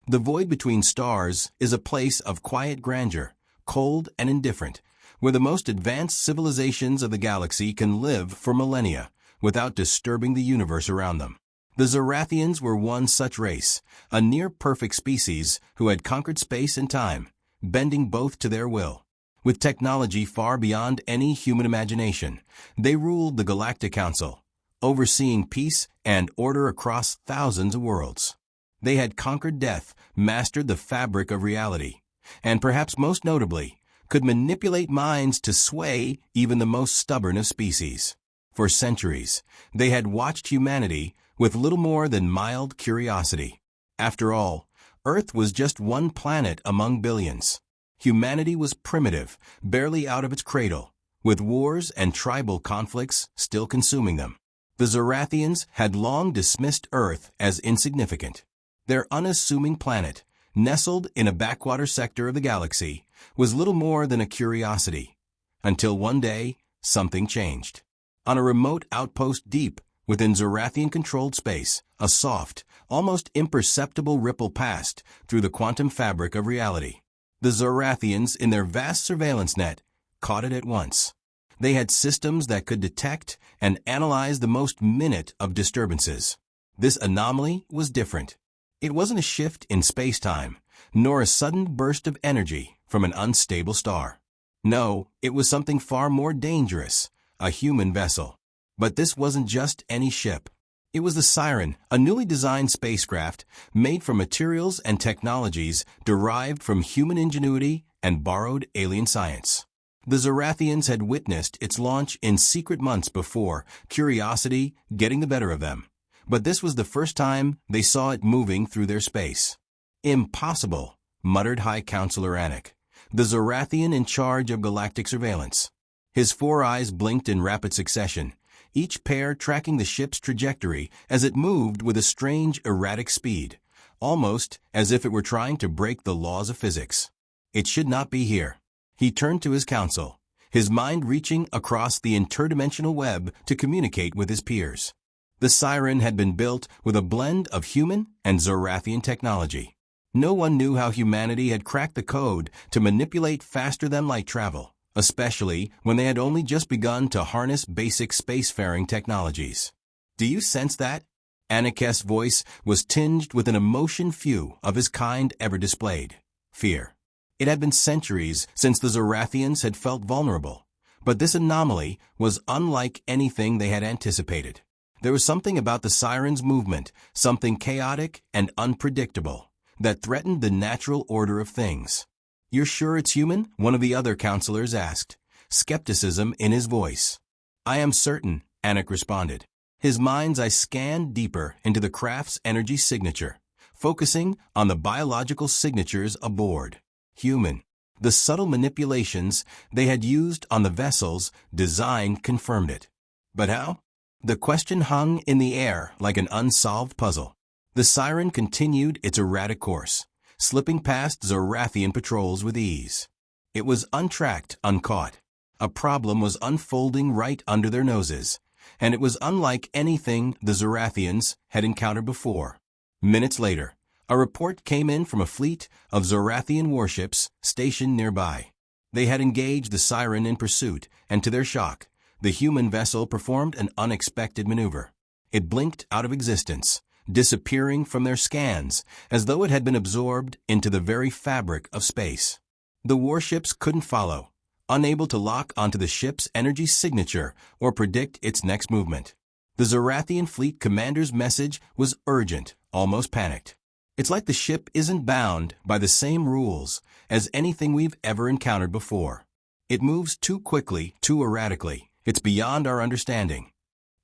The void between stars is a place of quiet grandeur, cold and indifferent, where the most advanced civilizations of the galaxy can live for millennia without disturbing the universe around them. The Zorathians were one such race, a near-perfect species who had conquered space and time, bending both to their will. With technology far beyond any human imagination, they ruled the Galactic Council, overseeing peace and order across thousands of worlds. They had conquered death, mastered the fabric of reality, and perhaps most notably, could manipulate minds to sway even the most stubborn of species. For centuries, they had watched humanity with little more than mild curiosity. After all, Earth was just one planet among billions. Humanity was primitive, barely out of its cradle, with wars and tribal conflicts still consuming them. The Zorathians had long dismissed Earth as insignificant. Their unassuming planet, nestled in a backwater sector of the galaxy, was little more than a curiosity. Until one day, something changed. On a remote outpost deep within Zorathian-controlled space, a soft, almost imperceptible ripple passed through the quantum fabric of reality. The Zorathians, in their vast surveillance net, caught it at once. They had systems that could detect and analyze the most minute of disturbances. This anomaly was different. It wasn't a shift in space-time, nor a sudden burst of energy from an unstable star. No, it was something far more dangerous, a human vessel. But this wasn't just any ship. It was the Siren, a newly designed spacecraft made from materials and technologies derived from human ingenuity and borrowed alien science. The Zorathians had witnessed its launch in secret months before, curiosity getting the better of them. But this was the first time they saw it moving through their space. "Impossible," muttered High Counselor Anik, the Zorathian in charge of galactic surveillance. His four eyes blinked in rapid succession, each pair tracking the ship's trajectory as it moved with a strange, erratic speed, almost as if it were trying to break the laws of physics. It should not be here. He turned to his council, his mind reaching across the interdimensional web to communicate with his peers. The Siren had been built with a blend of human and Zorathian technology. No one knew how humanity had cracked the code to manipulate faster-than-light travel, especially when they had only just begun to harness basic spacefaring technologies. "Do you sense that?" Anik's voice was tinged with an emotion few of his kind ever displayed: fear. It had been centuries since the Zorathians had felt vulnerable, but this anomaly was unlike anything they had anticipated. There was something about the Siren's movement, something chaotic and unpredictable, that threatened the natural order of things. "You're sure it's human?" one of the other counselors asked, skepticism in his voice. "I am certain," Anik responded. His mind's eye scanned deeper into the craft's energy signature, focusing on the biological signatures aboard. Human. The subtle manipulations they had used on the vessel's design confirmed it. But how? The question hung in the air like an unsolved puzzle. The Siren continued its erratic course, slipping past Zorathian patrols with ease. It was untracked, uncaught. A problem was unfolding right under their noses, and it was unlike anything the Zorathians had encountered before. Minutes later, a report came in from a fleet of Zorathian warships stationed nearby. They had engaged the Siren in pursuit, and to their shock, the human vessel performed an unexpected maneuver. It blinked out of existence, disappearing from their scans as though it had been absorbed into the very fabric of space. The warships couldn't follow, unable to lock onto the ship's energy signature or predict its next movement. The Zorathian fleet commander's message was urgent, almost panicked. "It's like the ship isn't bound by the same rules as anything we've ever encountered before. It moves too quickly, too erratically. It's beyond our understanding."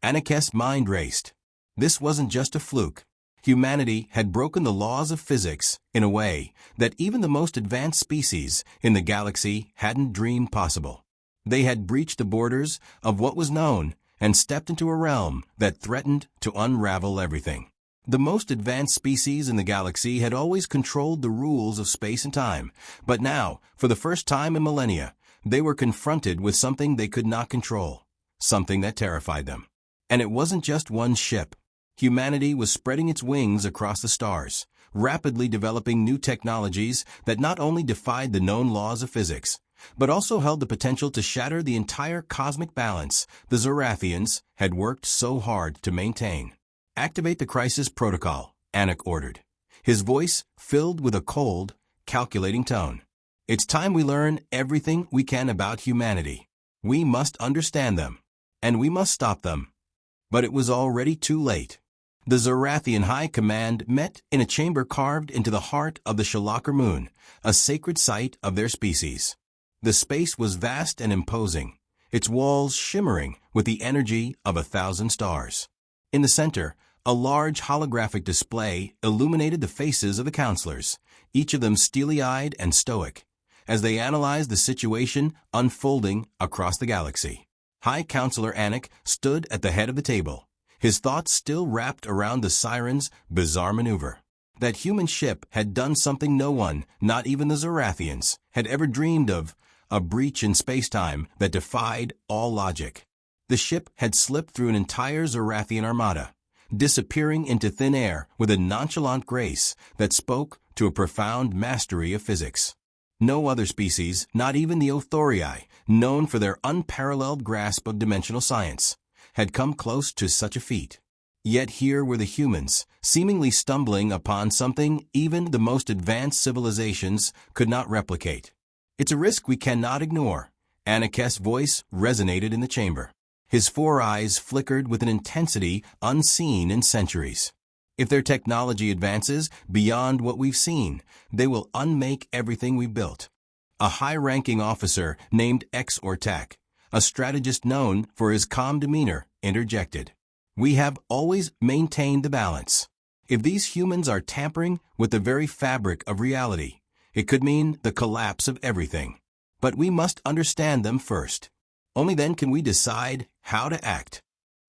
Anik's mind raced. This wasn't just a fluke. Humanity had broken the laws of physics in a way that even the most advanced species in the galaxy hadn't dreamed possible. They had breached the borders of what was known and stepped into a realm that threatened to unravel everything. The most advanced species in the galaxy had always controlled the rules of space and time, but now, for the first time in millennia, they were confronted with something they could not control, something that terrified them. And it wasn't just one ship. Humanity was spreading its wings across the stars, rapidly developing new technologies that not only defied the known laws of physics, but also held the potential to shatter the entire cosmic balance the Zorathians had worked so hard to maintain. "Activate the crisis protocol," Anak ordered, his voice filled with a cold, calculating tone. "It's time we learn everything we can about humanity. We must understand them, and we must stop them." But it was already too late. The Zorathian High Command met in a chamber carved into the heart of the Shalakar moon, a sacred site of their species. The space was vast and imposing, its walls shimmering with the energy of 1,000 stars. In the center, a large holographic display illuminated the faces of the counselors, each of them steely-eyed and stoic, as they analyzed the situation unfolding across the galaxy. High Counselor Anak stood at the head of the table, his thoughts still wrapped around the Siren's bizarre maneuver. That human ship had done something no one, not even the Zorathians, had ever dreamed of, a breach in space-time that defied all logic. The ship had slipped through an entire Zorathian armada, disappearing into thin air with a nonchalant grace that spoke to a profound mastery of physics. No other species, not even the Othorii, known for their unparalleled grasp of dimensional science, had come close to such a feat. Yet here were the humans, seemingly stumbling upon something even the most advanced civilizations could not replicate. "It's a risk we cannot ignore," Anak's voice resonated in the chamber. His 4 eyes flickered with an intensity unseen in centuries. "If their technology advances beyond what we've seen, they will unmake everything we've built." A high-ranking officer named Ortak, a strategist known for his calm demeanor, interjected. "We have always maintained the balance. If these humans are tampering with the very fabric of reality, it could mean the collapse of everything. But we must understand them first. Only then can we decide how to act."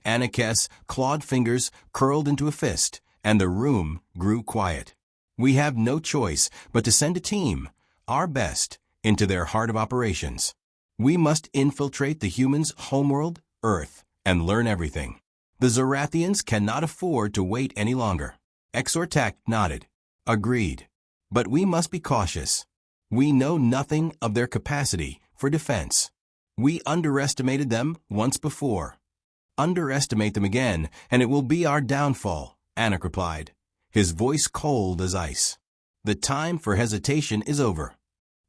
Anak's clawed fingers curled into a fist, and the room grew quiet. "We have no choice but to send a team, our best, into their heart of operations. We must infiltrate the humans' homeworld, Earth, and learn everything. The Zorathians cannot afford to wait any longer." Ortak nodded. "Agreed. But we must be cautious. We know nothing of their capacity for defense. We underestimated them once before. Underestimate them again, and it will be our downfall," Anak replied, his voice cold as ice. "The time for hesitation is over."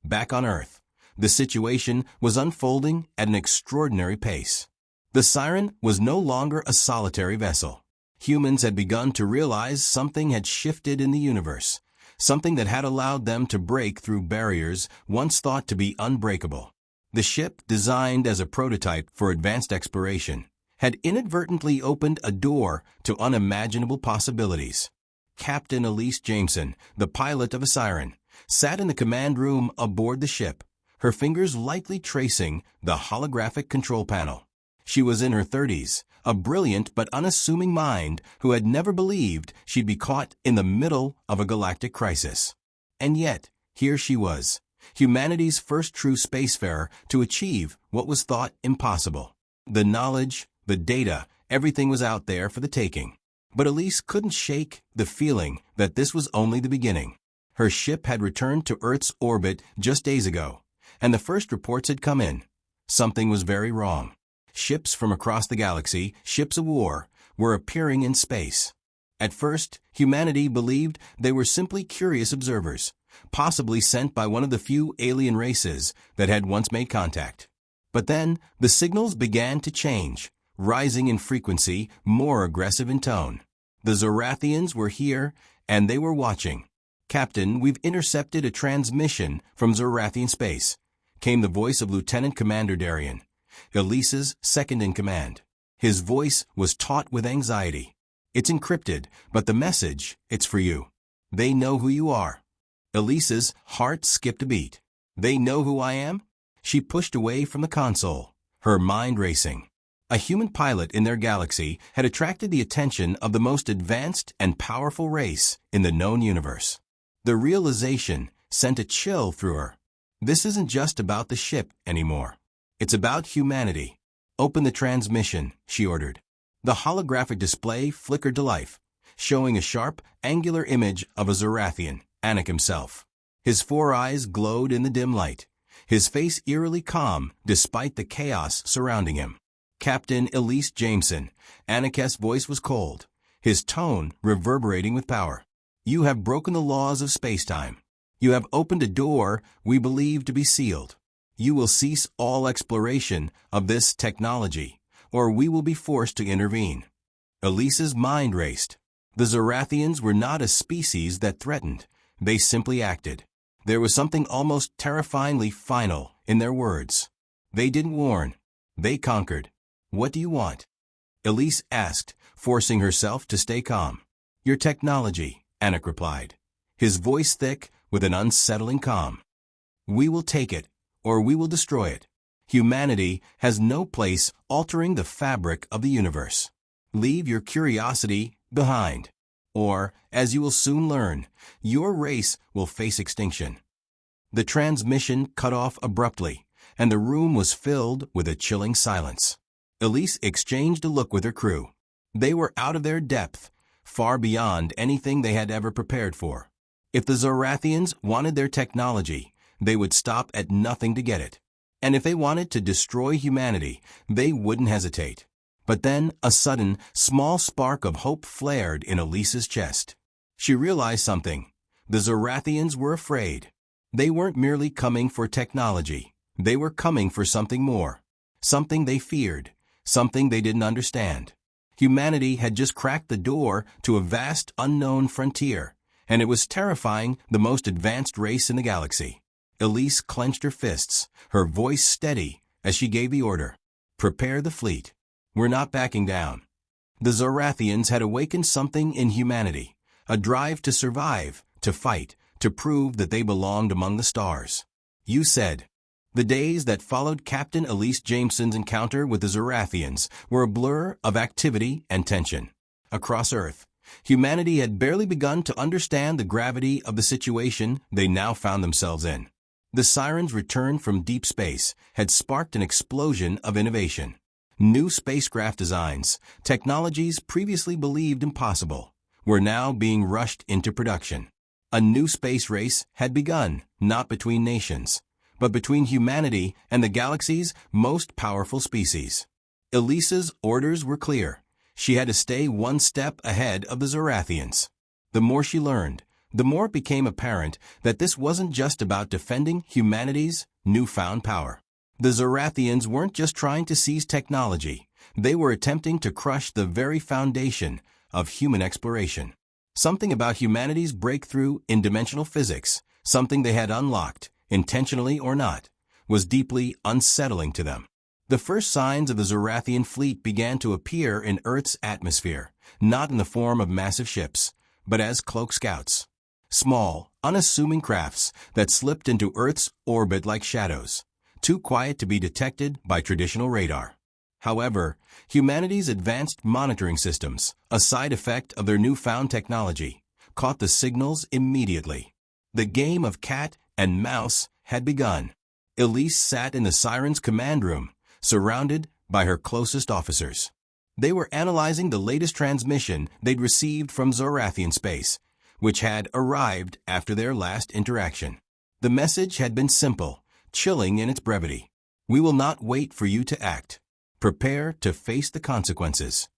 Back on Earth, the situation was unfolding at an extraordinary pace. The Siren was no longer a solitary vessel. Humans had begun to realize something had shifted in the universe, something that had allowed them to break through barriers once thought to be unbreakable. The ship, designed as a prototype for advanced exploration, had inadvertently opened a door to unimaginable possibilities. Captain Elise Jameson, the pilot of a Siren, sat in the command room aboard the ship, her fingers lightly tracing the holographic control panel. She was in her 30s, a brilliant but unassuming mind who had never believed she'd be caught in the middle of a galactic crisis. And yet, here she was, humanity's first true spacefarer to achieve what was thought impossible. The knowledge, the data, everything was out there for the taking. But Elise couldn't shake the feeling that this was only the beginning. Her ship had returned to Earth's orbit just days ago, and the first reports had come in. Something was very wrong. Ships from across the galaxy, ships of war, were appearing in space. At first, humanity believed they were simply curious observers, possibly sent by one of the few alien races that had once made contact. But then, the signals began to change, rising in frequency, more aggressive in tone. The Zorathians were here, and they were watching. "Captain, we've intercepted a transmission from Zorathian space," came the voice of Lieutenant Commander Darien, Elise's second-in-command. His voice was taut with anxiety. "It's encrypted, but the message, it's for you. They know who you are." Elise's heart skipped a beat. "They know who I am?" She pushed away from the console, her mind racing. A human pilot in their galaxy had attracted the attention of the most advanced and powerful race in the known universe. The realization sent a chill through her. This isn't just about the ship anymore. It's about humanity. "Open the transmission," she ordered. The holographic display flickered to life, showing a sharp, angular image of a Zorathian, Anak himself. His four eyes glowed in the dim light, his face eerily calm despite the chaos surrounding him. Captain Elise Jameson, Anak's voice was cold, his tone reverberating with power. You have broken the laws of space-time. You have opened a door we believe to be sealed. You will cease all exploration of this technology, or we will be forced to intervene. Elise's mind raced. The Zorathians were not a species that threatened. They simply acted. There was something almost terrifyingly final in their words. They didn't warn. They conquered. What do you want? Elise asked, forcing herself to stay calm. Your technology, Anak replied, his voice thick with an unsettling calm. We will take it, or we will destroy it. Humanity has no place altering the fabric of the universe. Leave your curiosity behind, or, as you will soon learn, your race will face extinction. The transmission cut off abruptly, and the room was filled with a chilling silence. Elise exchanged a look with her crew. They were out of their depth, far beyond anything they had ever prepared for. If the Zorathians wanted their technology, they would stop at nothing to get it. And if they wanted to destroy humanity, they wouldn't hesitate. But then a sudden, small spark of hope flared in Elise's chest. She realized something. The Zorathians were afraid. They weren't merely coming for technology. They were coming for something more. Something they feared. Something they didn't understand. Humanity had just cracked the door to a vast, unknown frontier, and it was terrifying the most advanced race in the galaxy. Elise clenched her fists, her voice steady as she gave the order. Prepare the fleet. We're not backing down. The Zorathians had awakened something in humanity, a drive to survive, to fight, to prove that they belonged among the stars. You said. The days that followed Captain Elise Jameson's encounter with the Zorathians were a blur of activity and tension. Across Earth, humanity had barely begun to understand the gravity of the situation they now found themselves in. The sirens returned from deep space had sparked an explosion of innovation. New spacecraft designs, technologies previously believed impossible, were now being rushed into production. A new space race had begun, not between nations, but between humanity and the galaxy's most powerful species. Elise's orders were clear. She had to stay one step ahead of the Zorathians. The more she learned, the more it became apparent that this wasn't just about defending humanity's newfound power. The Zorathians weren't just trying to seize technology. They were attempting to crush the very foundation of human exploration. Something about humanity's breakthrough in dimensional physics, something they had unlocked, intentionally or not, was deeply unsettling to them. The first signs of the Zorathian fleet began to appear in Earth's atmosphere, not in the form of massive ships, but as cloak scouts. Small, unassuming crafts that slipped into Earth's orbit like shadows, too quiet to be detected by traditional radar. However, humanity's advanced monitoring systems, a side effect of their newfound technology, caught the signals immediately. The game of cat and mouse had begun. Elise sat in the Siren's command room, surrounded by her closest officers. They were analyzing the latest transmission they'd received from Zorathian space, which had arrived after their last interaction. The message had been simple, chilling in its brevity. We will not wait for you to act. Prepare to face the consequences.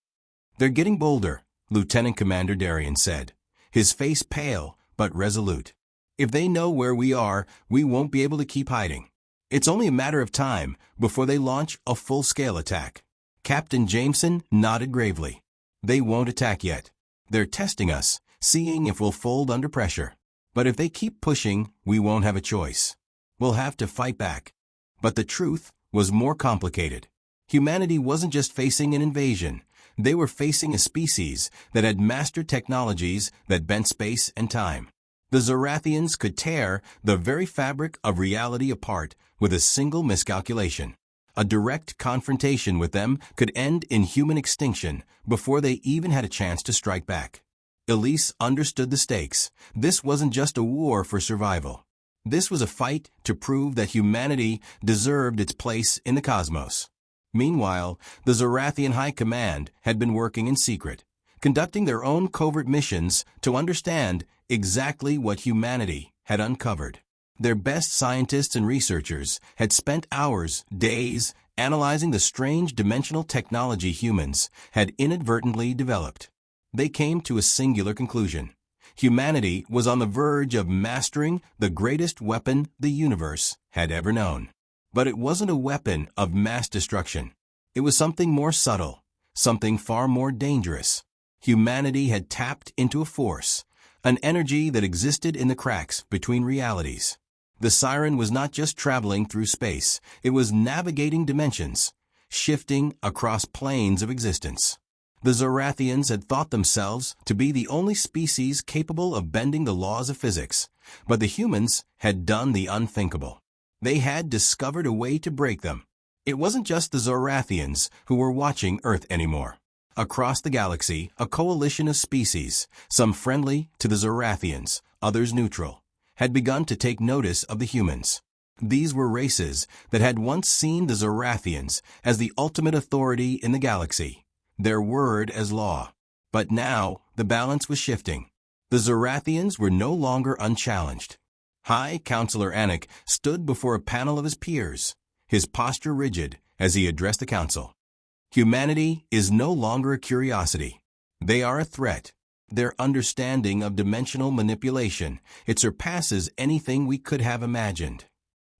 They're getting bolder, Lieutenant Commander Darian said, his face pale but resolute. If they know where we are, we won't be able to keep hiding. It's only a matter of time before they launch a full-scale attack. Captain Jameson nodded gravely. They won't attack yet. They're testing us, seeing if we'll fold under pressure. But if they keep pushing, we won't have a choice. We'll have to fight back. But the truth was more complicated. Humanity wasn't just facing an invasion. They were facing a species that had mastered technologies that bent space and time. The Zorathians could tear the very fabric of reality apart with a single miscalculation. A direct confrontation with them could end in human extinction before they even had a chance to strike back. Elise understood the stakes. This wasn't just a war for survival. This was a fight to prove that humanity deserved its place in the cosmos. Meanwhile, the Zorathian High Command had been working in secret, conducting their own covert missions to understand exactly what humanity had uncovered. Their best scientists and researchers had spent hours, days, analyzing the strange dimensional technology humans had inadvertently developed. They came to a singular conclusion. Humanity was on the verge of mastering the greatest weapon the universe had ever known. But it wasn't a weapon of mass destruction. It was something more subtle, something far more dangerous. Humanity had tapped into a force, an energy that existed in the cracks between realities. The siren was not just traveling through space, it was navigating dimensions, shifting across planes of existence. The Zorathians had thought themselves to be the only species capable of bending the laws of physics, but the humans had done the unthinkable. They had discovered a way to break them. It wasn't just the Zorathians who were watching Earth anymore. Across the galaxy, a coalition of species, some friendly to the Zorathians, others neutral, had begun to take notice of the humans. These were races that had once seen the Zorathians as the ultimate authority in the galaxy, their word as law. But now, the balance was shifting. The Zorathians were no longer unchallenged. High Counselor Anik stood before a panel of his peers, his posture rigid as he addressed the council. Humanity is no longer a curiosity. They are a threat. Their understanding of dimensional manipulation, it surpasses anything we could have imagined.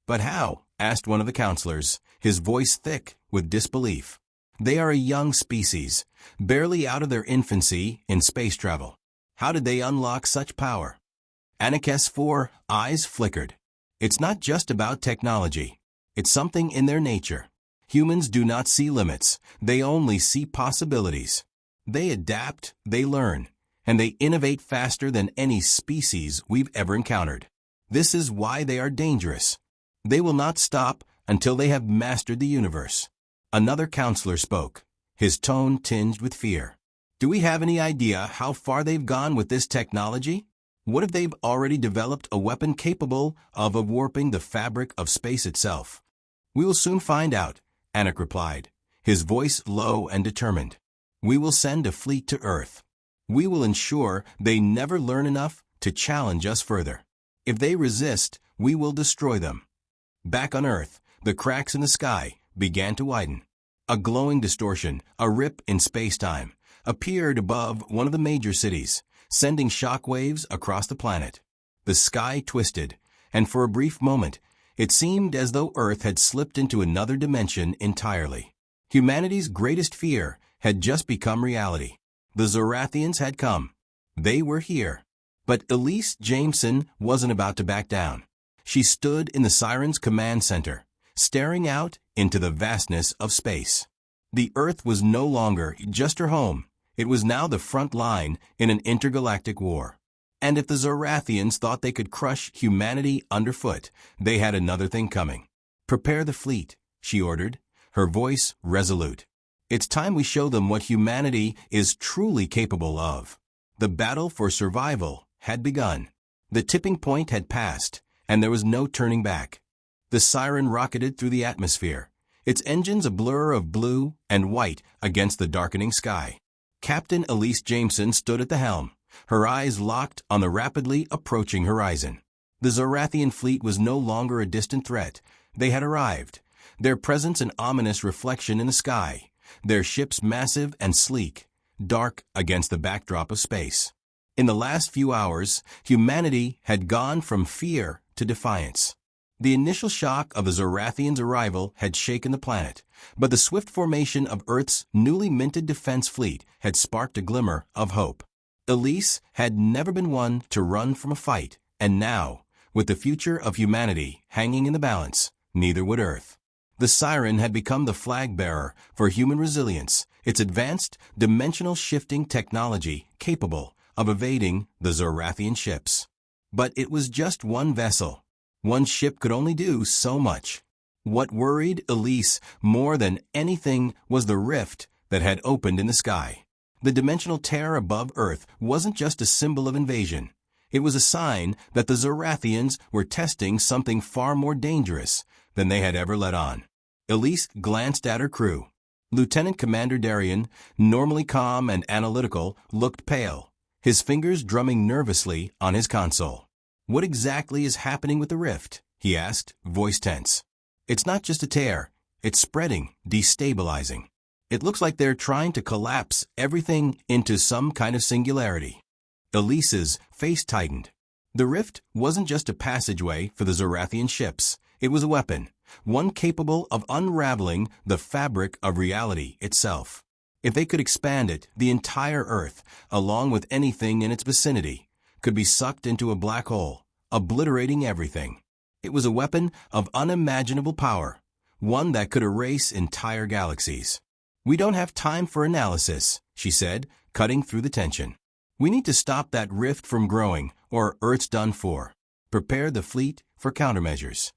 But how? Asked one of the counselors, his voice thick with disbelief. They are a young species, barely out of their infancy in space travel. How did they unlock such power? Anik's eyes flickered. It's not just about technology. It's something in their nature. Humans do not see limits. They only see possibilities. They adapt, they learn, and they innovate faster than any species we've ever encountered. This is why they are dangerous. They will not stop until they have mastered the universe. Another counselor spoke, his tone tinged with fear. Do we have any idea how far they've gone with this technology? What if they've already developed a weapon capable of warping the fabric of space itself? We will soon find out, Anik replied, his voice low and determined. We will send a fleet to Earth. We will ensure they never learn enough to challenge us further. If they resist, we will destroy them. Back on Earth, the cracks in the sky began to widen. A glowing distortion, a rip in space-time, appeared above one of the major cities, sending shockwaves across the planet. The sky twisted, and for a brief moment, it seemed as though Earth had slipped into another dimension entirely. Humanity's greatest fear had just become reality. The Zorathians had come. They were here. But Elise Jameson wasn't about to back down. She stood in the Siren's command center, staring out into the vastness of space. The Earth was no longer just her home. It was now the front line in an intergalactic war. And if the Zorathians thought they could crush humanity underfoot, they had another thing coming. Prepare the fleet, she ordered, her voice resolute. It's time we show them what humanity is truly capable of. The battle for survival had begun. The tipping point had passed, and there was no turning back. The Siren rocketed through the atmosphere, its engines a blur of blue and white against the darkening sky. Captain Elise Jameson stood at the helm, her eyes locked on the rapidly approaching horizon. The Zorathian fleet was no longer a distant threat. They had arrived, their presence an ominous reflection in the sky, their ships massive and sleek, dark against the backdrop of space. In the last few hours, humanity had gone from fear to defiance. The initial shock of the Zorathians' arrival had shaken the planet, but the swift formation of Earth's newly minted defense fleet had sparked a glimmer of hope. Elise had never been one to run from a fight, and now, with the future of humanity hanging in the balance, neither would Earth. The Siren had become the flag-bearer for human resilience, its advanced, dimensional-shifting technology capable of evading the Zorathian ships. But it was just one vessel. One ship could only do so much. What worried Elise more than anything was the rift that had opened in the sky. The dimensional tear above Earth wasn't just a symbol of invasion. It was a sign that the Zorathians were testing something far more dangerous than they had ever let on. Elise glanced at her crew. Lieutenant Commander Darien, normally calm and analytical, looked pale, his fingers drumming nervously on his console. "What exactly is happening with the rift?" he asked, voice tense. "It's not just a tear. It's spreading, destabilizing. It looks like they're trying to collapse everything into some kind of singularity." Elise's face tightened. The rift wasn't just a passageway for the Zorathian ships. It was a weapon, one capable of unraveling the fabric of reality itself. If they could expand it, the entire Earth, along with anything in its vicinity, could be sucked into a black hole, obliterating everything. It was a weapon of unimaginable power, one that could erase entire galaxies. "We don't have time for analysis," she said, cutting through the tension. "We need to stop that rift from growing, or Earth's done for. Prepare the fleet for countermeasures."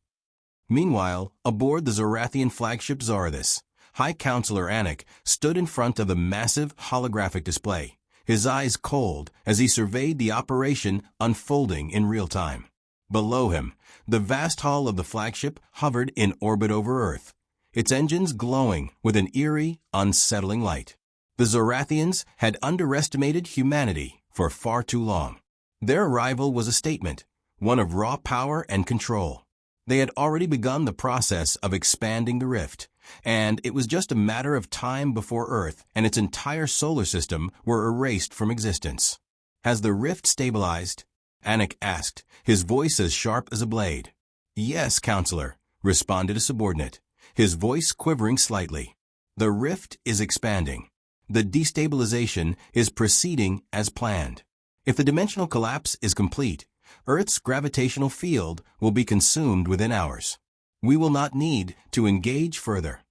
Meanwhile, aboard the Zorathian flagship Zarathus, High Counselor Anik stood in front of the massive holographic display, his eyes cold as he surveyed the operation unfolding in real time. Below him, the vast hull of the flagship hovered in orbit over Earth, its engines glowing with an eerie, unsettling light. The Zorathians had underestimated humanity for far too long. Their arrival was a statement, one of raw power and control. They had already begun the process of expanding the rift, and it was just a matter of time before Earth and its entire solar system were erased from existence. "Has the rift stabilized?" Anik asked, his voice as sharp as a blade. "Yes, Counselor," responded a subordinate, his voice quivering slightly. "The rift is expanding. The destabilization is proceeding as planned. If the dimensional collapse is complete, Earth's gravitational field will be consumed within hours. We will not need to engage further."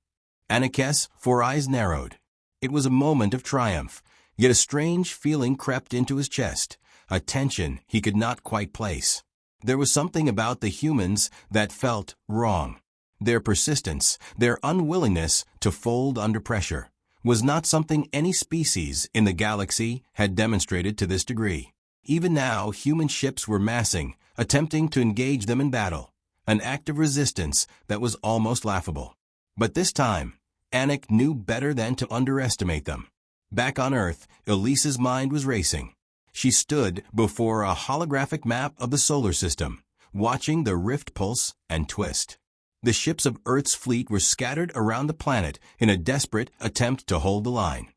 Anik's four eyes narrowed. It was a moment of triumph, yet a strange feeling crept into his chest, a tension he could not quite place. There was something about the humans that felt wrong. Their persistence, their unwillingness to fold under pressure, was not something any species in the galaxy had demonstrated to this degree. Even now, human ships were massing, attempting to engage them in battle, an act of resistance that was almost laughable. But this time, Anik knew better than to underestimate them. Back on Earth, Elise's mind was racing. She stood before a holographic map of the solar system, watching the rift pulse and twist. The ships of Earth's fleet were scattered around the planet in a desperate attempt to hold the line.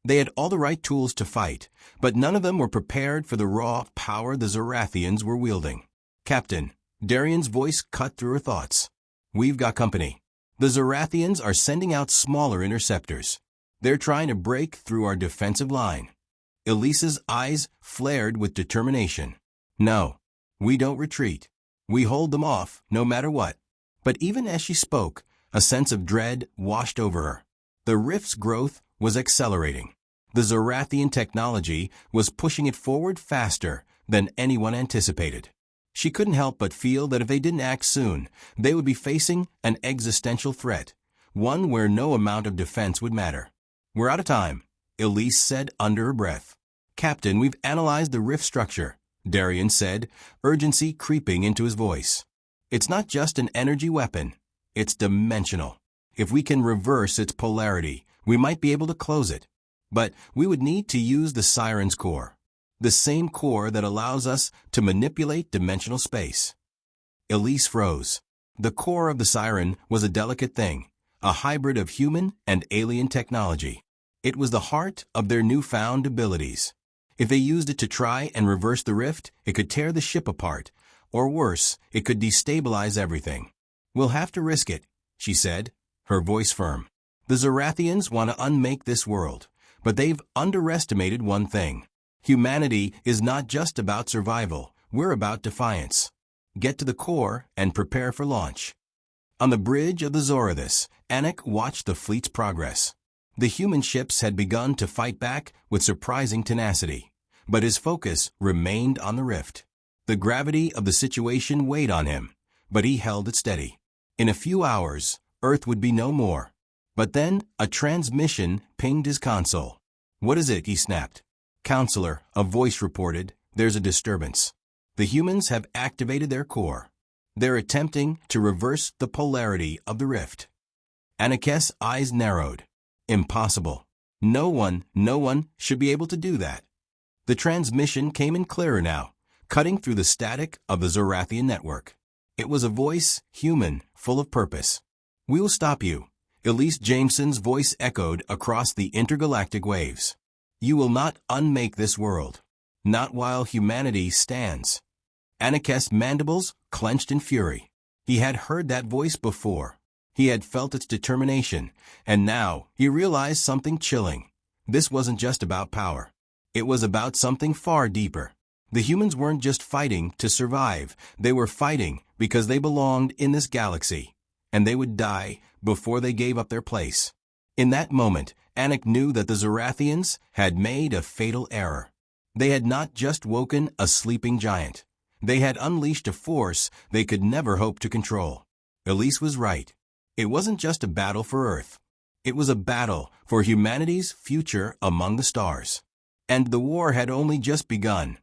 They had all the right tools to fight, but none of them were prepared for the raw power the Zorathians were wielding. "Captain," Darien's voice cut through her thoughts. "We've got company. The Zorathians are sending out smaller interceptors. They're trying to break through our defensive line." Elise's eyes flared with determination. "No, we don't retreat. We hold them off, no matter what." But even as she spoke, a sense of dread washed over her. The rift's growth was accelerating. The Zorathian technology was pushing it forward faster than anyone anticipated. She couldn't help but feel that if they didn't act soon, they would be facing an existential threat, one where no amount of defense would matter. "We're out of time," Elise said under her breath. "Captain, we've analyzed the rift structure," Darien said, urgency creeping into his voice. "It's not just an energy weapon. It's dimensional. If we can reverse its polarity, we might be able to close it. But we would need to use the Siren's core, the same core that allows us to manipulate dimensional space." Elise froze. The core of the Siren was a delicate thing, a hybrid of human and alien technology. It was the heart of their newfound abilities. If they used it to try and reverse the rift, it could tear the ship apart, or worse, it could destabilize everything. "We'll have to risk it," she said, her voice firm. "The Zorathians want to unmake this world, but they've underestimated one thing. Humanity is not just about survival, we're about defiance. Get to the core and prepare for launch." On the bridge of the Zarathus, Anik watched the fleet's progress. The human ships had begun to fight back with surprising tenacity, but his focus remained on the rift. The gravity of the situation weighed on him, but he held it steady. In a few hours, Earth would be no more. But then a transmission pinged his console. "What is it?" he snapped. "Counselor," a voice reported, "there's a disturbance. The humans have activated their core. They're attempting to reverse the polarity of the rift." Anik's eyes narrowed. Impossible. No one should be able to do that. The transmission came in clearer now, cutting through the static of the Zorathian network. It was a voice, human, full of purpose. "We will stop you," Elise Jameson's voice echoed across the intergalactic waves. "You will not unmake this world. Not while humanity stands." Anakest's mandibles clenched in fury. He had heard that voice before. He had felt its determination, and now he realized something chilling. This wasn't just about power. It was about something far deeper. The humans weren't just fighting to survive. They were fighting because they belonged in this galaxy, and they would die before they gave up their place. In that moment, Anak knew that the Zorathians had made a fatal error. They had not just woken a sleeping giant. They had unleashed a force they could never hope to control. Elise was right. It wasn't just a battle for Earth. It was a battle for humanity's future among the stars. And the war had only just begun.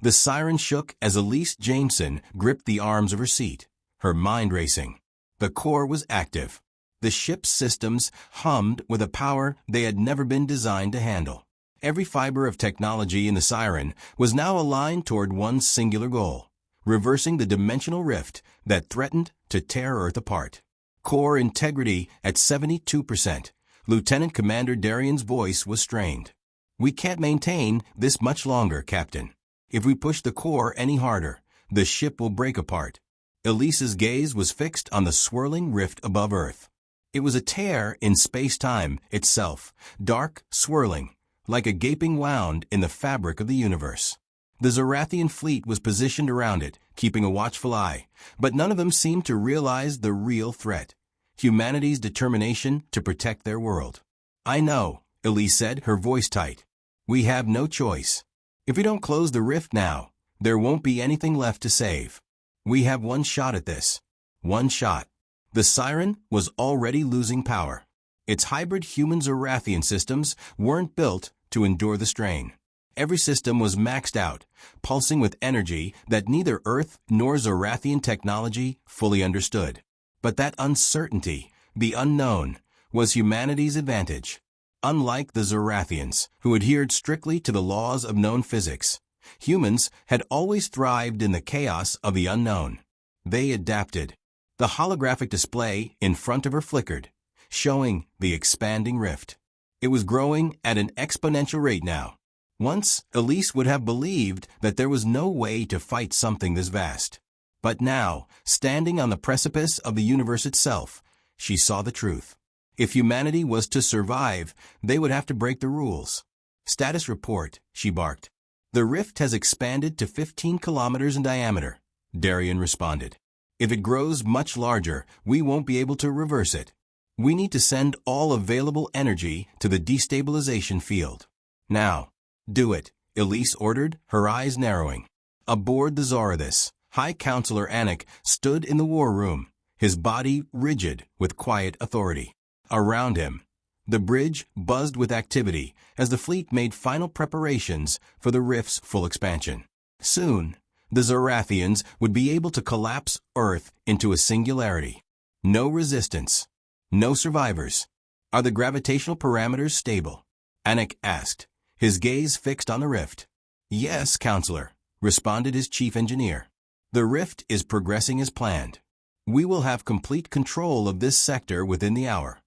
The siren shook as Elise Jameson gripped the arms of her seat, her mind racing. The core was active. The ship's systems hummed with a power they had never been designed to handle. Every fiber of technology in the siren was now aligned toward one singular goal: reversing the dimensional rift that threatened to tear Earth apart. Core integrity at 72%. Lieutenant Commander Darian's voice was strained. "We can't maintain this much longer, Captain. If we push the core any harder, the ship will break apart." Elise's gaze was fixed on the swirling rift above Earth. It was a tear in space-time itself, dark, swirling, like a gaping wound in the fabric of the universe. The Zorathian fleet was positioned around it, keeping a watchful eye, but none of them seemed to realize the real threat: humanity's determination to protect their world. "I know," Elise said, her voice tight. "We have no choice. If we don't close the rift now, there won't be anything left to save. We have one shot at this. One shot." The siren was already losing power. Its hybrid human-Zorathian systems weren't built to endure the strain. Every system was maxed out, pulsing with energy that neither Earth nor Zorathian technology fully understood. But that uncertainty, the unknown, was humanity's advantage. Unlike the Zorathians, who adhered strictly to the laws of known physics, humans had always thrived in the chaos of the unknown. They adapted. The holographic display in front of her flickered, showing the expanding rift. It was growing at an exponential rate now. Once, Elise would have believed that there was no way to fight something this vast. But now, standing on the precipice of the universe itself, she saw the truth. If humanity was to survive, they would have to break the rules. "Status report," she barked. "The rift has expanded to 15 kilometers in diameter," Darian responded. "If it grows much larger, we won't be able to reverse it. We need to send all available energy to the destabilization field. Now." "Do it," Elise ordered, her eyes narrowing. Aboard the Zorathis, High Counselor Anak stood in the war room, his body rigid with quiet authority. Around him, the bridge buzzed with activity as the fleet made final preparations for the rift's full expansion. Soon, the Zorathians would be able to collapse Earth into a singularity. No resistance. No survivors. "Are the gravitational parameters stable?" Anak asked, his gaze fixed on the rift. "Yes, Counselor," responded his chief engineer. "The rift is progressing as planned. We will have complete control of this sector within the hour."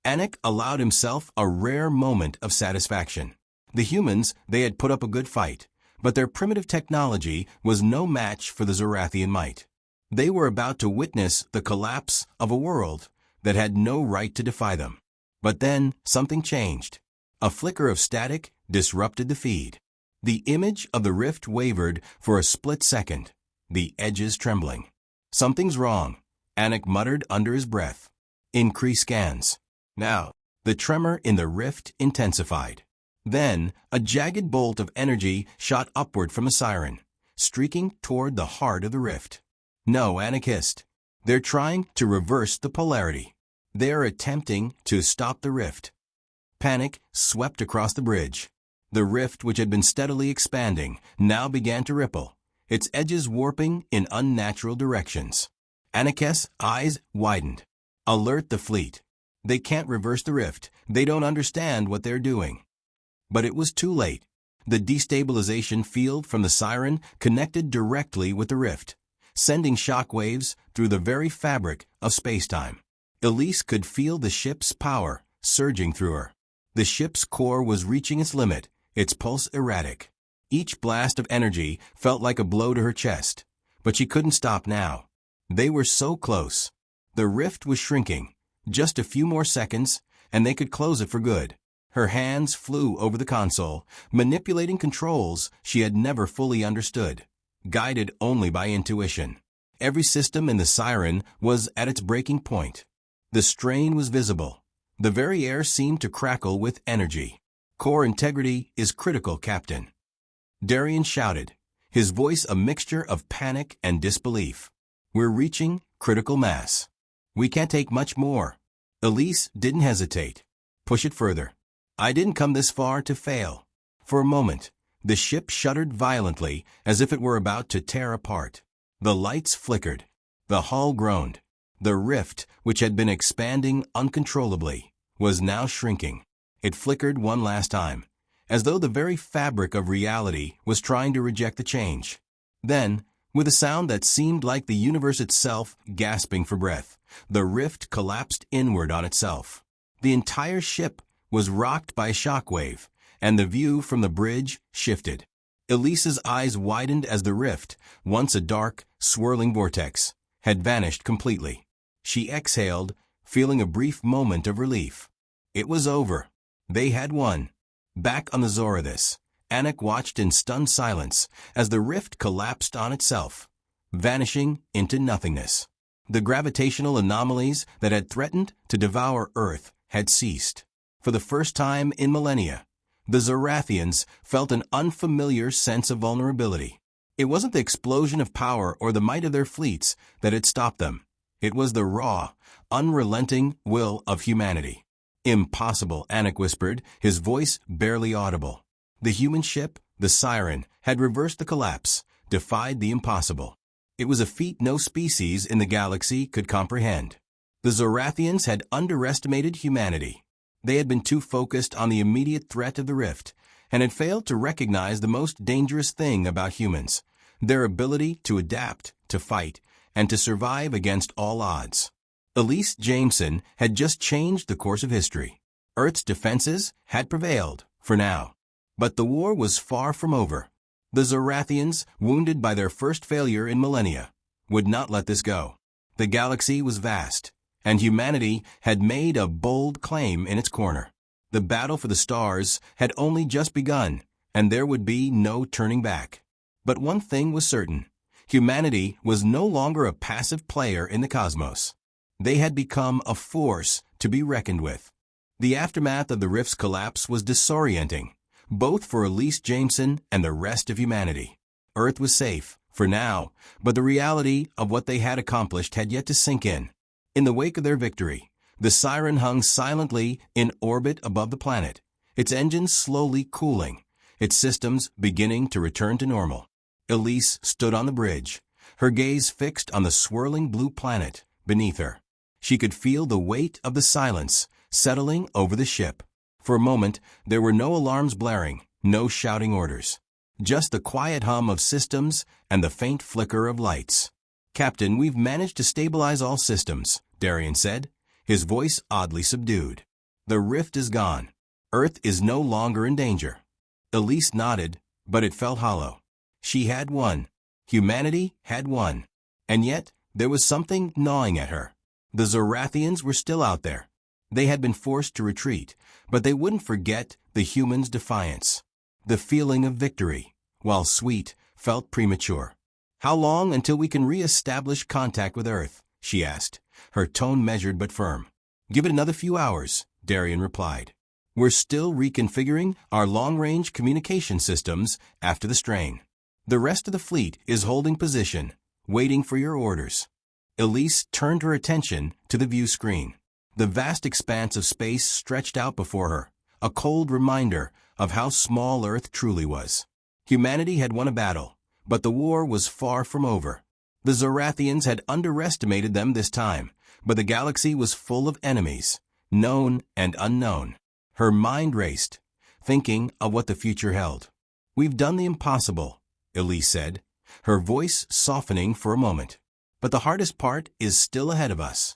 Anak allowed himself a rare moment of satisfaction. The humans, they had put up a good fight, but their primitive technology was no match for the Zorathian might. They were about to witness the collapse of a world that had no right to defy them. But then something changed. A flicker of static disrupted the feed. The image of the rift wavered for a split second, the edges trembling. "Something's wrong," Anak muttered under his breath. "Increase scans." Now, the tremor in the rift intensified. Then, a jagged bolt of energy shot upward from the siren, streaking toward the heart of the rift. "No," Anak hissed. "They're trying to reverse the polarity. They're attempting to stop the rift." Panic swept across the bridge. The rift, which had been steadily expanding, now began to ripple, its edges warping in unnatural directions. Anak's eyes widened. "Alert the fleet." They can't reverse the rift. They don't understand what they're doing. But it was too late. The destabilization field from the siren connected directly with the rift, sending shockwaves through the very fabric of space-time. Elise could feel the ship's power surging through her. The ship's core was reaching its limit, its pulse erratic. Each blast of energy felt like a blow to her chest, but she couldn't stop now. They were so close. The rift was shrinking. Just a few more seconds, and they could close it for good. Her hands flew over the console, manipulating controls she had never fully understood, guided only by intuition. Every system in the siren was at its breaking point. The strain was visible. The very air seemed to crackle with energy. "Core integrity is critical, Captain," Darian shouted, his voice a mixture of panic and disbelief. "We're reaching critical mass. We can't take much more." Elise didn't hesitate. "Push it further. I didn't come this far to fail." For a moment, the ship shuddered violently as if it were about to tear apart. The lights flickered. The hull groaned. The rift, which had been expanding uncontrollably, was now shrinking. It flickered one last time, as though the very fabric of reality was trying to reject the change. Then, with a sound that seemed like the universe itself gasping for breath, the rift collapsed inward on itself. The entire ship was rocked by a shockwave, and the view from the bridge shifted. Elise's eyes widened as the rift, once a dark, swirling vortex, had vanished completely. She exhaled, feeling a brief moment of relief. It was over. They had won. Back on the Zorathis, Anik watched in stunned silence as the rift collapsed on itself, vanishing into nothingness. The gravitational anomalies that had threatened to devour Earth had ceased. For the first time in millennia, the Zorathians felt an unfamiliar sense of vulnerability. It wasn't the explosion of power or the might of their fleets that had stopped them. It was the raw, unrelenting will of humanity. "Impossible," Anik whispered, his voice barely audible. The human ship, the Siren, had reversed the collapse, defied the impossible. It was a feat no species in the galaxy could comprehend. The Zorathians had underestimated humanity. They had been too focused on the immediate threat of the rift, and had failed to recognize the most dangerous thing about humans, their ability to adapt, to fight, and to survive against all odds. Elise Jameson had just changed the course of history. Earth's defenses had prevailed, for now. But the war was far from over. The Zorathians, wounded by their first failure in millennia, would not let this go. The galaxy was vast, and humanity had made a bold claim in its corner. The battle for the stars had only just begun, and there would be no turning back. But one thing was certain. Humanity was no longer a passive player in the cosmos. They had become a force to be reckoned with. The aftermath of the rift's collapse was disorienting, both for Elise Jameson and the rest of humanity. Earth was safe, for now, but the reality of what they had accomplished had yet to sink in. In the wake of their victory, the Siren hung silently in orbit above the planet, its engines slowly cooling, its systems beginning to return to normal. Elise stood on the bridge, her gaze fixed on the swirling blue planet beneath her. She could feel the weight of the silence settling over the ship. For a moment, there were no alarms blaring, no shouting orders. Just the quiet hum of systems and the faint flicker of lights. "Captain, we've managed to stabilize all systems," Darian said, his voice oddly subdued. "The rift is gone. Earth is no longer in danger." Elise nodded, but it felt hollow. She had won. Humanity had won. And yet, there was something gnawing at her. The Zorathians were still out there. They had been forced to retreat, but they wouldn't forget the humans' defiance. The feeling of victory, while sweet, felt premature. "How long until we can re-establish contact with Earth?" she asked, her tone measured but firm. "Give it another few hours," Darian replied. "We're still reconfiguring our long-range communication systems after the strain. The rest of the fleet is holding position, waiting for your orders." Elise turned her attention to the view screen. The vast expanse of space stretched out before her, a cold reminder of how small Earth truly was. Humanity had won a battle, but the war was far from over. The Zorathians had underestimated them this time, but the galaxy was full of enemies, known and unknown. Her mind raced, thinking of what the future held. "We've done the impossible," Elise said, her voice softening for a moment. "But the hardest part is still ahead of us."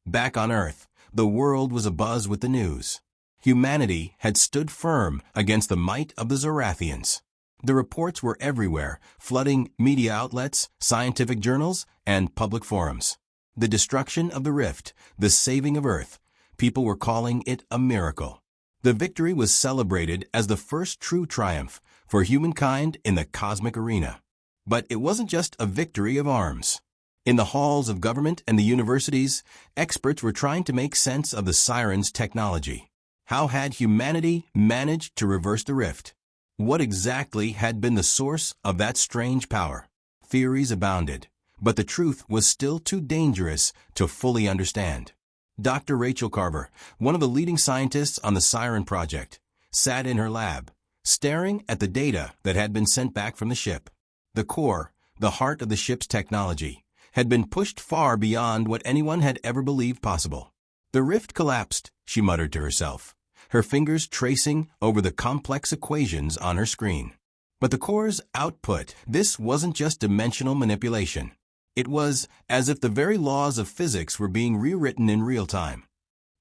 Back on Earth, the world was abuzz with the news. Humanity had stood firm against the might of the Zorathians. The reports were everywhere, flooding media outlets, scientific journals, and public forums. The destruction of the rift, the saving of Earth, people were calling it a miracle. The victory was celebrated as the first true triumph for humankind in the cosmic arena. But it wasn't just a victory of arms. In the halls of government and the universities, experts were trying to make sense of the Sirens' technology. How had humanity managed to reverse the rift? What exactly had been the source of that strange power? Theories abounded, but the truth was still too dangerous to fully understand. Dr. Rachel Carver, one of the leading scientists on the Siren project, sat in her lab, staring at the data that had been sent back from the ship. The core, the heart of the ship's technology, had been pushed far beyond what anyone had ever believed possible. "The rift collapsed," she muttered to herself, her fingers tracing over the complex equations on her screen. But the core's output, this wasn't just dimensional manipulation. It was as if the very laws of physics were being rewritten in real time.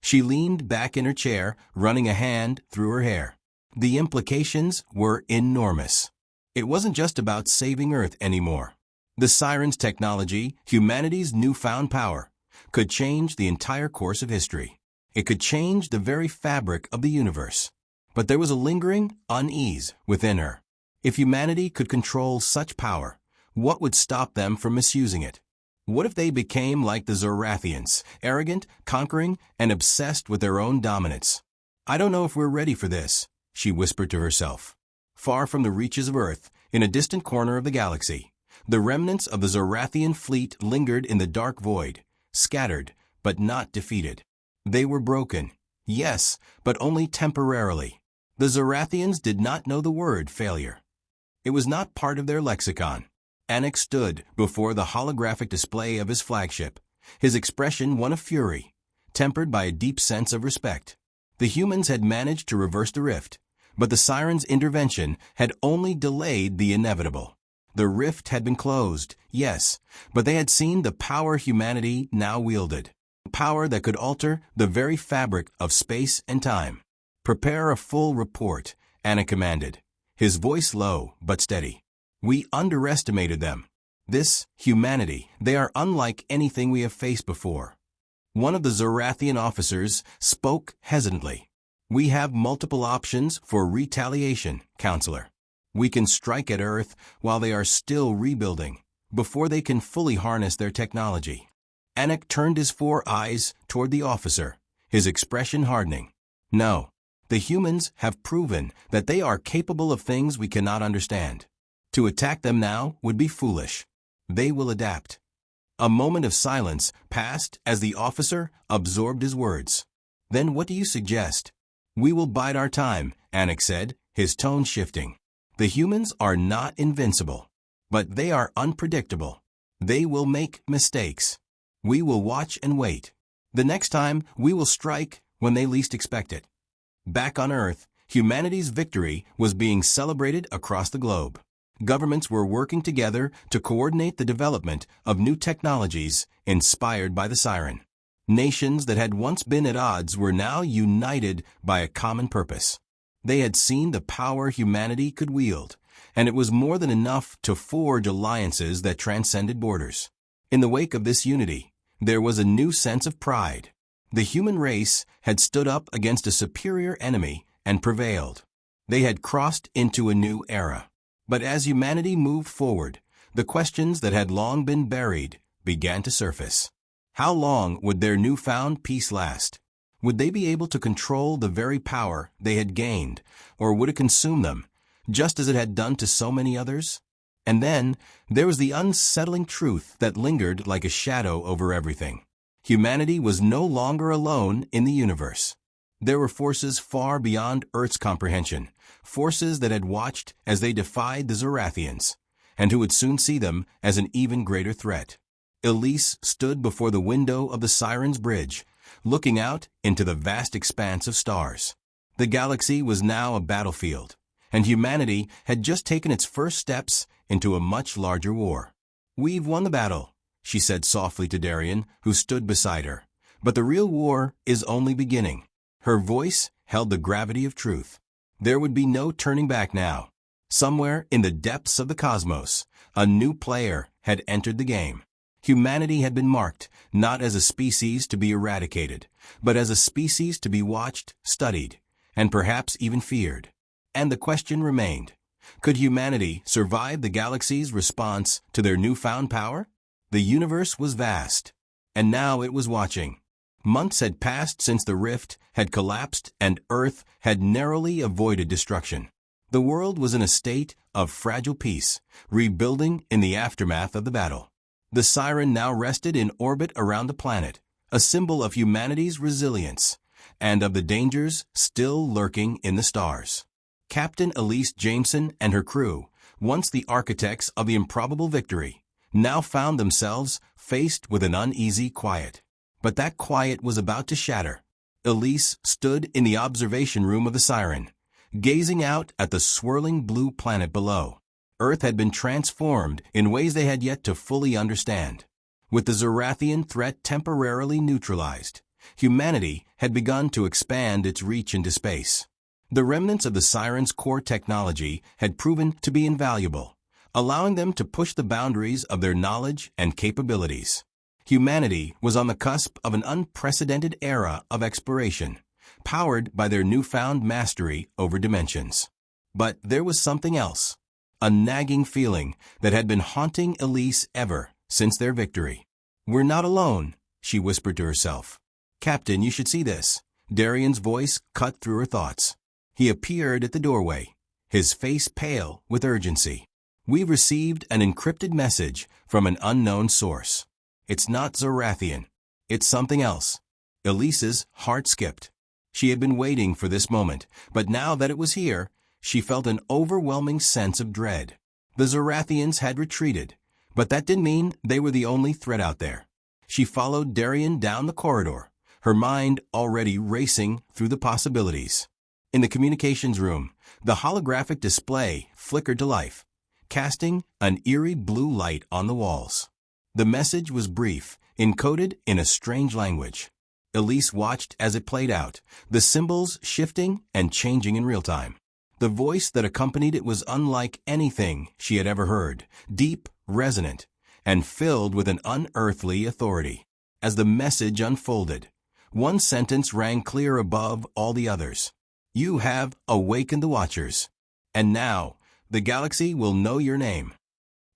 She leaned back in her chair, running a hand through her hair. The implications were enormous. It wasn't just about saving Earth anymore. The Sirens' technology, humanity's newfound power, could change the entire course of history. It could change the very fabric of the universe. But there was a lingering unease within her. If humanity could control such power, what would stop them from misusing it? What if they became like the Zorathians, arrogant, conquering, and obsessed with their own dominance? "I don't know if we're ready for this," she whispered to herself. Far from the reaches of Earth, in a distant corner of the galaxy, the remnants of the Zorathian fleet lingered in the dark void, scattered, but not defeated. They were broken, yes, but only temporarily. The Zorathians did not know the word failure. It was not part of their lexicon. Anak stood before the holographic display of his flagship, his expression one of fury, tempered by a deep sense of respect. The humans had managed to reverse the rift, but the Sirens' intervention had only delayed the inevitable. The rift had been closed, yes, but they had seen the power humanity now wielded. Power that could alter the very fabric of space and time. "Prepare a full report," Anak commanded, his voice low but steady. "We underestimated them. This humanity, they are unlike anything we have faced before." One of the Zorathian officers spoke hesitantly. "We have multiple options for retaliation, Counselor. We can strike at Earth while they are still rebuilding, before they can fully harness their technology." Anak turned his 4 eyes toward the officer, his expression hardening. "No, the humans have proven that they are capable of things we cannot understand. To attack them now would be foolish. They will adapt." A moment of silence passed as the officer absorbed his words. "Then what do you suggest?" "We will bide our time," Anak said, his tone shifting. "The humans are not invincible, but they are unpredictable. They will make mistakes. We will watch and wait. The next time, we will strike when they least expect it." Back on Earth, humanity's victory was being celebrated across the globe. Governments were working together to coordinate the development of new technologies inspired by the Siren. Nations that had once been at odds were now united by a common purpose. They had seen the power humanity could wield, and it was more than enough to forge alliances that transcended borders. In the wake of this unity, there was a new sense of pride. The human race had stood up against a superior enemy and prevailed. They had crossed into a new era. But as humanity moved forward, the questions that had long been buried began to surface. How long would their newfound peace last? Would they be able to control the very power they had gained, or would it consume them, just as it had done to so many others? And then, there was the unsettling truth that lingered like a shadow over everything. Humanity was no longer alone in the universe. There were forces far beyond Earth's comprehension, forces that had watched as they defied the Zorathians, and who would soon see them as an even greater threat. Elise stood before the window of the Siren's bridge, looking out into the vast expanse of stars. The galaxy was now a battlefield, and humanity had just taken its first steps into a much larger war. "We've won the battle," she said softly to Darian, who stood beside her. "But the real war is only beginning." Her voice held the gravity of truth. There would be no turning back now. Somewhere in the depths of the cosmos, a new player had entered the game. Humanity had been marked, not as a species to be eradicated, but as a species to be watched, studied, and perhaps even feared. And the question remained, could humanity survive the galaxy's response to their newfound power? The universe was vast, and now it was watching. Months had passed since the rift had collapsed and Earth had narrowly avoided destruction. The world was in a state of fragile peace, rebuilding in the aftermath of the battle. The Siren now rested in orbit around the planet, a symbol of humanity's resilience and of the dangers still lurking in the stars. Captain Elise Jameson and her crew, once the architects of the improbable victory, now found themselves faced with an uneasy quiet. But that quiet was about to shatter. Elise stood in the observation room of the Siren, gazing out at the swirling blue planet below. Earth had been transformed in ways they had yet to fully understand. With the Zorathian threat temporarily neutralized, humanity had begun to expand its reach into space. The remnants of the Siren's core technology had proven to be invaluable, allowing them to push the boundaries of their knowledge and capabilities. Humanity was on the cusp of an unprecedented era of exploration, powered by their newfound mastery over dimensions. But there was something else, a nagging feeling that had been haunting Elise ever since their victory. "We're not alone," she whispered to herself. "Captain, you should see this." Darian's voice cut through her thoughts. He appeared at the doorway, his face pale with urgency. "We've received an encrypted message from an unknown source. It's not Zorathian. It's something else." Elise's heart skipped. She had been waiting for this moment, but now that it was here, she felt an overwhelming sense of dread. The Zorathians had retreated, but that didn't mean they were the only threat out there. She followed Darian down the corridor, her mind already racing through the possibilities. In the communications room, the holographic display flickered to life, casting an eerie blue light on the walls. The message was brief, encoded in a strange language. Elise watched as it played out, the symbols shifting and changing in real time. The voice that accompanied it was unlike anything she had ever heard, deep, resonant, and filled with an unearthly authority. As the message unfolded, one sentence rang clear above all the others. "You have awakened the Watchers, and now the galaxy will know your name."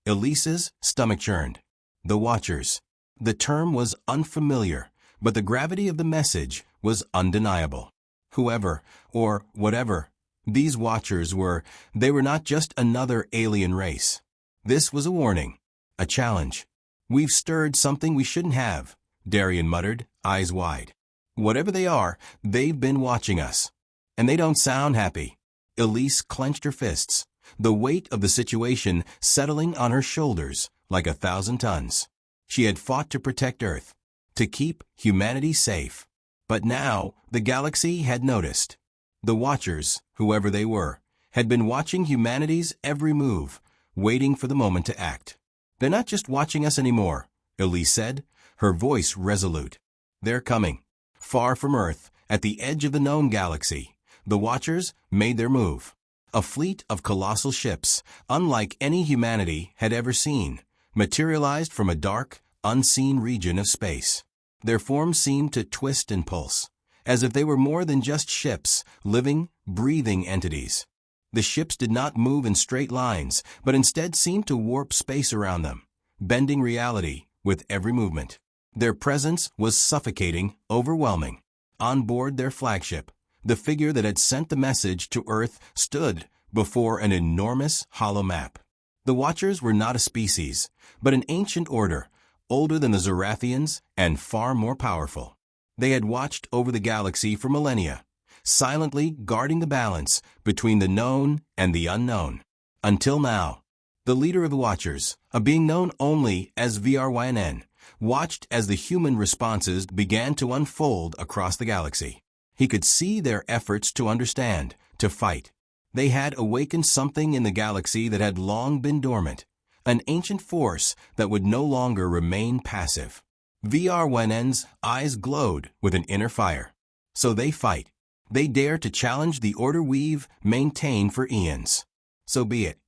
Elise's stomach churned. The Watchers. The term was unfamiliar, but the gravity of the message was undeniable. Whoever, or whatever, these Watchers were, they were not just another alien race. This was a warning, a challenge. "We've stirred something we shouldn't have," Darian muttered, eyes wide. "Whatever they are, they've been watching us. And they don't sound happy." Elise clenched her fists, the weight of the situation settling on her shoulders like 1,000 tons. She had fought to protect Earth, to keep humanity safe. But now the galaxy had noticed. The Watchers, whoever they were, had been watching humanity's every move, waiting for the moment to act. "They're not just watching us anymore," Elise said, her voice resolute. "They're coming." Far from Earth, at the edge of the known galaxy, the Watchers made their move. A fleet of colossal ships, unlike any humanity had ever seen, materialized from a dark, unseen region of space. Their forms seemed to twist and pulse, as if they were more than just ships, living, breathing entities. The ships did not move in straight lines, but instead seemed to warp space around them, bending reality with every movement. Their presence was suffocating, overwhelming. On board their flagship, the figure that had sent the message to Earth stood before an enormous hollow map. The Watchers were not a species, but an ancient order, older than the Zorathians and far more powerful. They had watched over the galaxy for millennia, silently guarding the balance between the known and the unknown. Until now, the leader of the Watchers, a being known only as VRYNN, watched as the human responses began to unfold across the galaxy. He could see their efforts to understand, to fight. They had awakened something in the galaxy that had long been dormant, an ancient force that would no longer remain passive. VRWN's eyes glowed with an inner fire. So they fight. They dare to challenge the order we've maintained for eons. So be it.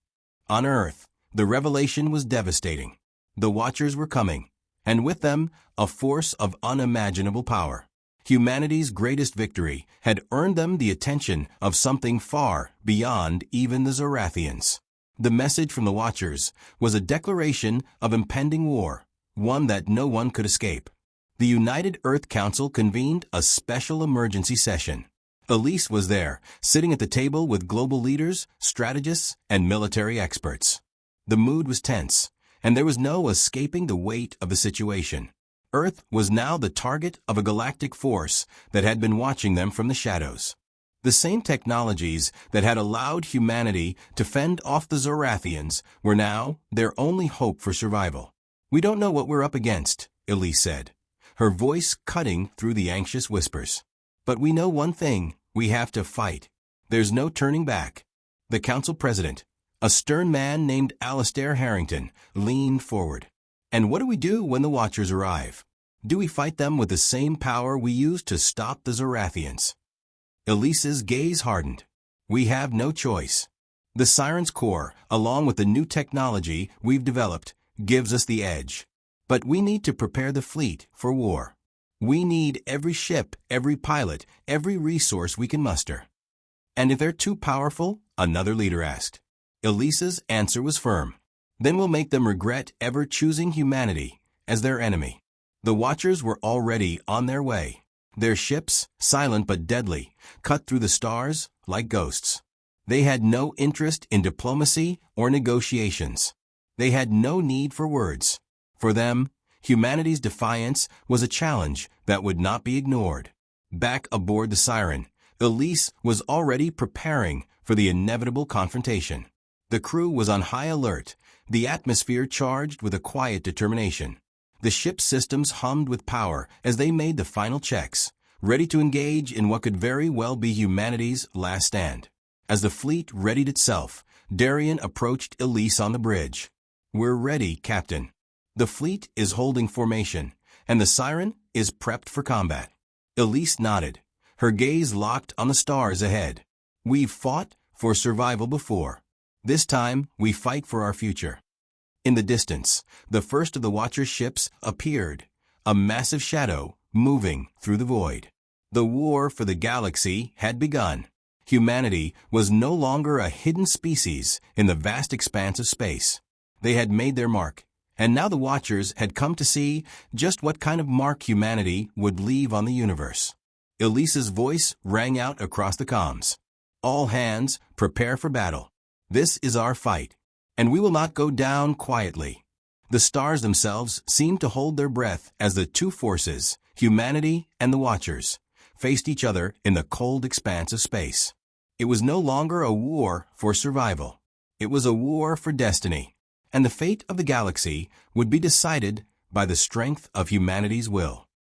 On Earth, the revelation was devastating. The Watchers were coming, and with them, a force of unimaginable power. Humanity's greatest victory had earned them the attention of something far beyond even the Zorathians. The message from the Watchers was a declaration of impending war, one that no one could escape. The United Earth Council convened a special emergency session. Elise was there, sitting at the table with global leaders, strategists, and military experts. The mood was tense, and there was no escaping the weight of the situation. Earth was now the target of a galactic force that had been watching them from the shadows. The same technologies that had allowed humanity to fend off the Zorathians were now their only hope for survival. "We don't know what we're up against," Elise said, her voice cutting through the anxious whispers. "But we know one thing, we have to fight. There's no turning back." The council president, a stern man named Alastair Harrington, leaned forward. "And what do we do when the Watchers arrive? Do we fight them with the same power we used to stop the Zorathians?" Elise's gaze hardened. "We have no choice. The Siren's core, along with the new technology we've developed, gives us the edge. But we need to prepare the fleet for war. We need every ship, every pilot, every resource we can muster." "And if they're too powerful?" another leader asked. Elise's answer was firm. "Then we'll make them regret ever choosing humanity as their enemy." The Watchers were already on their way. Their ships, silent but deadly, cut through the stars like ghosts. They had no interest in diplomacy or negotiations. They had no need for words. For them, humanity's defiance was a challenge that would not be ignored. Back aboard the Siren, Elise was already preparing for the inevitable confrontation. The crew was on high alert, the atmosphere charged with a quiet determination. The ship's systems hummed with power as they made the final checks, ready to engage in what could very well be humanity's last stand. As the fleet readied itself, Darian approached Elise on the bridge. "We're ready, Captain. The fleet is holding formation, and the Siren is prepped for combat." Elise nodded, her gaze locked on the stars ahead. "We've fought for survival before. This time, we fight for our future." In the distance, the first of the Watcher's ships appeared, a massive shadow moving through the void. The war for the galaxy had begun. Humanity was no longer a hidden species in the vast expanse of space. They had made their mark, and now the Watchers had come to see just what kind of mark humanity would leave on the universe. Elise's voice rang out across the comms. "All hands, prepare for battle. This is our fight, and we will not go down quietly." The stars themselves seemed to hold their breath as the two forces, humanity and the Watchers, faced each other in the cold expanse of space. It was no longer a war for survival. It was a war for destiny, and the fate of the galaxy would be decided by the strength of humanity's will.